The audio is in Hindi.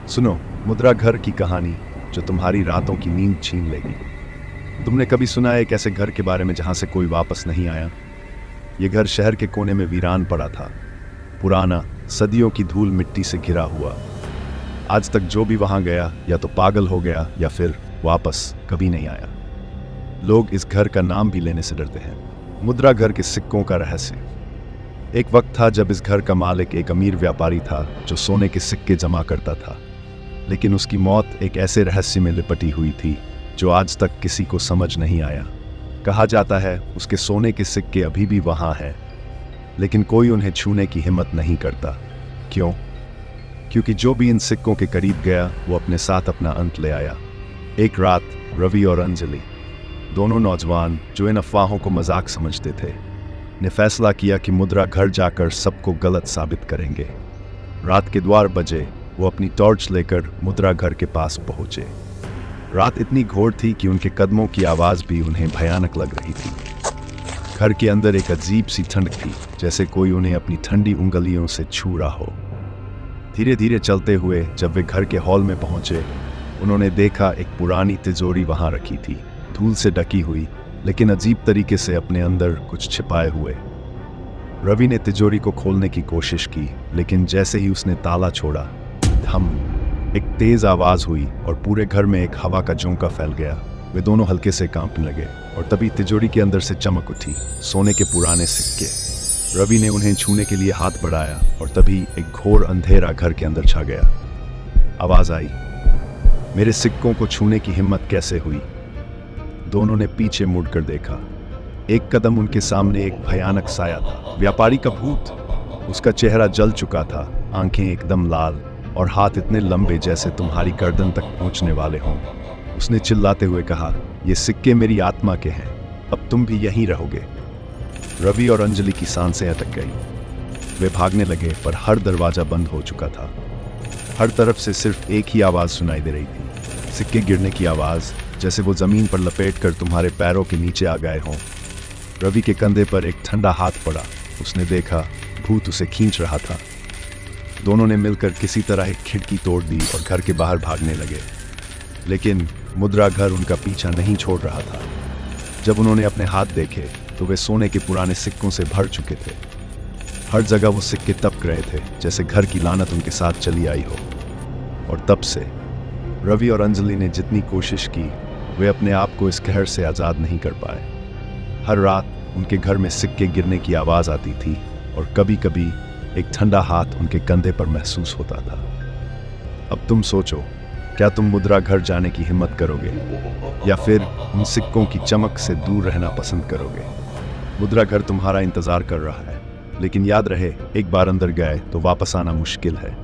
सुनो, मुद्रा घर की कहानी जो तुम्हारी रातों की नींद छीन लेगी। तुमने कभी सुना है एक ऐसे घर के बारे में जहां से कोई वापस नहीं आया? ये घर शहर के कोने में वीरान पड़ा था, पुराना, सदियों की धूल मिट्टी से घिरा हुआ। आज तक जो भी वहां गया या तो पागल हो गया या फिर वापस कभी नहीं आया। लोग इस घर का नाम भी लेने से डरते हैं। मुद्रा घर के सिक्कों का रहस्य। एक वक्त था जब इस घर का मालिक एक अमीर व्यापारी था जो सोने के सिक्के जमा करता था, लेकिन उसकी मौत एक ऐसे रहस्य में लिपटी हुई थी जो आज तक किसी को समझ नहीं आया। कहा जाता है उसके सोने के सिक्के अभी भी वहां हैं, लेकिन कोई उन्हें छूने की हिम्मत नहीं करता। क्यों? क्योंकि जो भी इन सिक्कों के करीब गया वो अपने साथ अपना अंत ले आया। एक रात रवि और अंजलि, दोनों नौजवान जो इन अफवाहों को मजाक समझते थे, ने फैसला किया कि मुद्रा घर जाकर सबको गलत साबित करेंगे। रात के द्वार बजे, वो अपनी टॉर्च लेकर मुद्रा घर के पास पहुंचे। रात इतनी घोर थी कि उनके कदमों की आवाज भी उन्हें भयानक लग रही थी। घर के अंदर एक अजीब सी ठंडक थी, जैसे कोई उन्हें अपनी ठंडी उंगलियों से छू रहा हो। धीरे धीरे चलते हुए जब वे घर के हॉल में पहुंचे, उन्होंने देखा एक पुरानी तिजोरी वहां रखी थी, धूल से ढकी हुई, लेकिन अजीब तरीके से अपने अंदर कुछ छिपाए हुए। रवि ने तिजोरी को खोलने की कोशिश की, लेकिन जैसे ही उसने ताला छोड़ा, धम, एक तेज आवाज हुई और पूरे घर में एक हवा का झोंका फैल गया। वे दोनों हल्के से कांपने लगे और तभी तिजोरी के अंदर से चमक उठी, सोने के पुराने सिक्के। रवि ने उन्हें छूने के लिए हाथ बढ़ाया और तभी एक घोर अंधेरा घर के अंदर छा गया। आवाज आई, मेरे सिक्कों को छूने की हिम्मत कैसे हुई? दोनों ने पीछे मुड़कर देखा। एक कदम उनके सामने एक भयानक साया था, व्यापारी का भूत। उसका चेहरा जल चुका था, आंखें एकदम लाल और हाथ इतने लंबे जैसे तुम्हारी गर्दन तक पहुंचने वाले हों। उसने चिल्लाते हुए कहा, ये सिक्के मेरी आत्मा के हैं, अब तुम भी यहीं रहोगे। रवि और अंजलि की सांसें अटक गई। वे भागने लगे, पर हर दरवाजा बंद हो चुका था। हर तरफ से सिर्फ एक ही आवाज सुनाई दे रही थी, सिक्के गिरने की आवाज, जैसे वो जमीन पर लपेट कर तुम्हारे पैरों के नीचे आ गए हों। रवि के कंधे पर एक ठंडा हाथ पड़ा। उसने देखा भूत उसे खींच रहा था। दोनों ने मिलकर किसी तरह एक खिड़की तोड़ दी और घर के बाहर भागने लगे, लेकिन मुद्रा घर उनका पीछा नहीं छोड़ रहा था। जब उन्होंने अपने हाथ देखे तो वे सोने के पुराने सिक्कों से भर चुके थे। हर जगह वो सिक्के तपक रहे थे, जैसे घर की लानत उनके साथ चली आई हो। और तब से रवि और अंजलि ने जितनी कोशिश की, वे अपने आप को इस कहर से आज़ाद नहीं कर पाए। हर रात उनके घर में सिक्के गिरने की आवाज़ आती थी और कभी कभी एक ठंडा हाथ उनके कंधे पर महसूस होता था। अब तुम सोचो, क्या तुम मुद्रा घर जाने की हिम्मत करोगे या फिर उन सिक्कों की चमक से दूर रहना पसंद करोगे? मुद्रा घर तुम्हारा इंतजार कर रहा है, लेकिन याद रहे, एक बार अंदर गए तो वापस आना मुश्किल है।